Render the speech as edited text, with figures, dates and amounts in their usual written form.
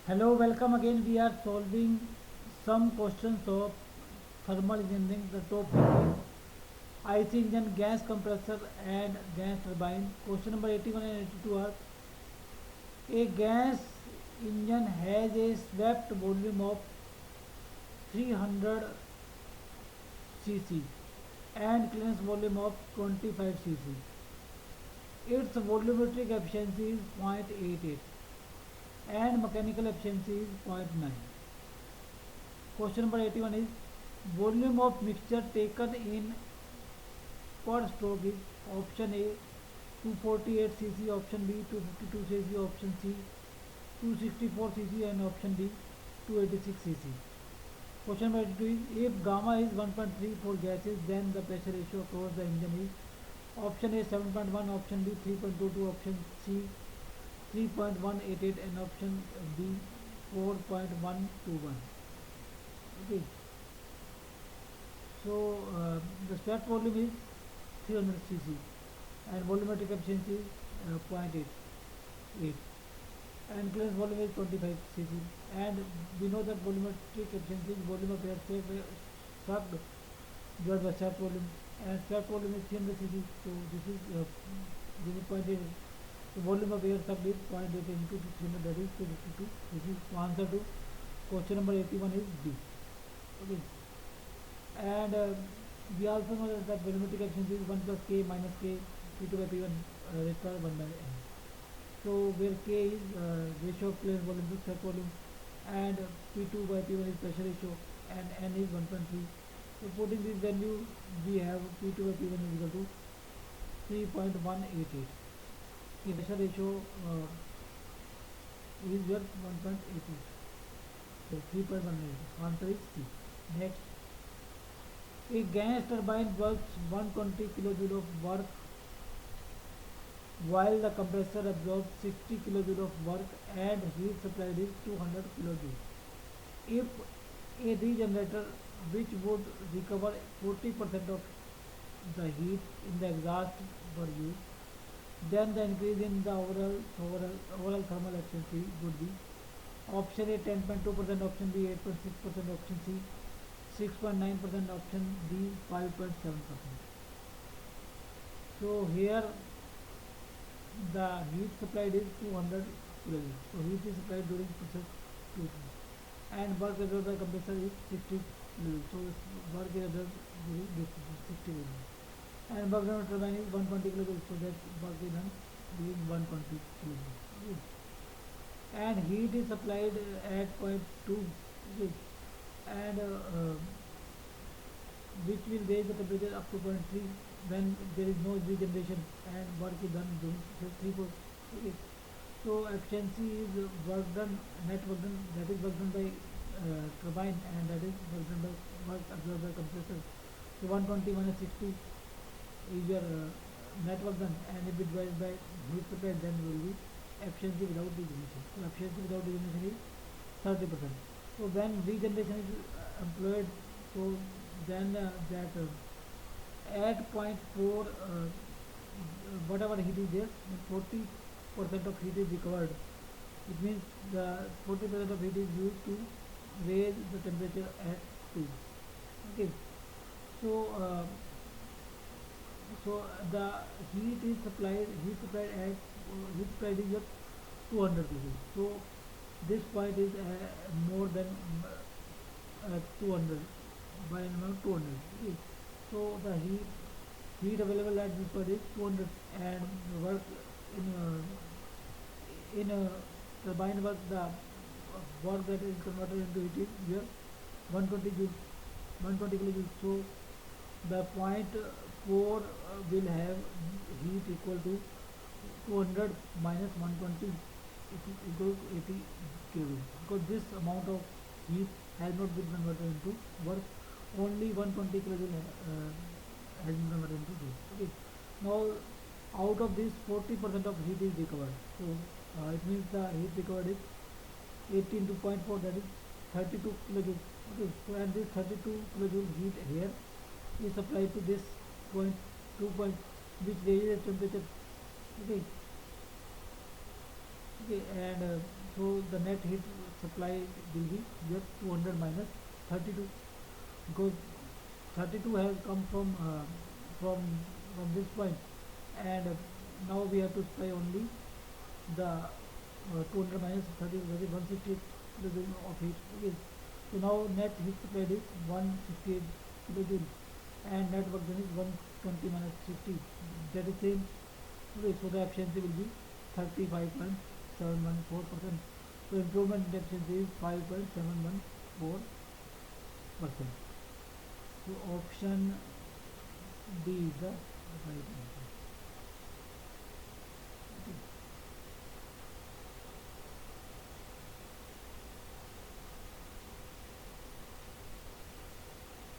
Hello, welcome again. We are solving some questions of thermal engineering. The topic is IC engine, gas compressor, and gas turbine. Question number 81 and 82 are: a gas engine has a swept volume of 300 cc and clearance volume of 25 cc. Its volumetric efficiency is 0.88 and mechanical efficiency is 0.9. Question number 81 is: volume of mixture taken in per stroke is option A 248 cc, option B 252 cc, option C 264 cc, and option D 286 cc. Question number 82 is: if gamma is 1.3 for gases, then the pressure ratio across the engine is option A 7.1, option B 3.22, option C 3.188, and option D 4.121. Okay, so the swept volume is 300 cc and volumetric efficiency is 0.88 and clearance volume is 25 cc, and we know that volumetric efficiency is volume of air sucked divided by swept volume, and swept volume is 300 cc, so this is 0.8. The volume of air sucked is 0.8 into 300, that is 252. This is answer to question number 81 is B. Okay, and we also know that the volumetric efficiency is 1 plus K minus K P2 by P1 raised to 1 by N. So where K is ratio of clearance volume to swept volume, and P2 by P1 is pressure ratio, and N is 1.3. So putting this value, we have P2 by P1 is equal to 3.188. The pressure ratio is your 1.88. So 3.188. Answer is C. Next, a gas turbine works 120 kilojoule of work while the compressor absorbs 60 kilojoule of work and heat supplied is 200 kilojoule. If a regenerator which would recover 40% of the heat in the exhaust were used, then the increase in the overall thermal efficiency would be option A 10.2%, option B 8.6%, option C 6.9%, option D 5.7%. So here the heat supplied is 200 kJ. So heat is supplied during process 2, and work absorbed by compressor is 60 kJ. So work is absorbed during this 60 kJ. And work done on turbine is 120 kJ. So that work is done during 120 kJ. And heat is supplied at point 2, and which will raise the temperature up to point 3 when there is no regeneration and work is done during 3 4. Okay. So efficiency is work done, net work done, that is work done by turbine, and that is work done by work absorbed by compressor. So 120 minus 60 is your net work done, and if it divided by heat supplied, then will be efficiency without regeneration. So efficiency without regeneration is 30%. So when regeneration is employed, so then that at point 4 whatever heat is there, 40% of heat is recovered. It means the 40% of heat is used to raise the temperature at 2. Okay, so so the heat is supplied heat supplied is at 200 kJ. So this point is more than 200 by an amount 200. Okay. So the heat available at this point is 200, and work in turbine work, the work that is converted into heat is here 120 joule, 120 kilojoules. So the point 4 will have heat equal to 200 minus 120 equal to 80 kJ, because this amount of heat has not been converted into work. Only 120 kilojoule has been converted into this. Okay. Now out of this 40% of heat is recovered. So it means the heat recovered is 80 into 0.4, that is 32 kilojoule. Okay. So and this 32 kilojoule heat here is supplied to this point 2 point, which raises the temperature. Okay. Okay, and so the net heat supply will be just 200 minus 32, because 32 has come from from this point, and now we have to supply only the 200 minus 30, that is 168 kilojoule of heat. Okay, so now net heat supplied is 168 kilojoule, and net work done is 120 minus 60, that is same. Okay, so the efficiency will be 35.714%. So improvement in efficiency is 5.714%. So option D is the right answer.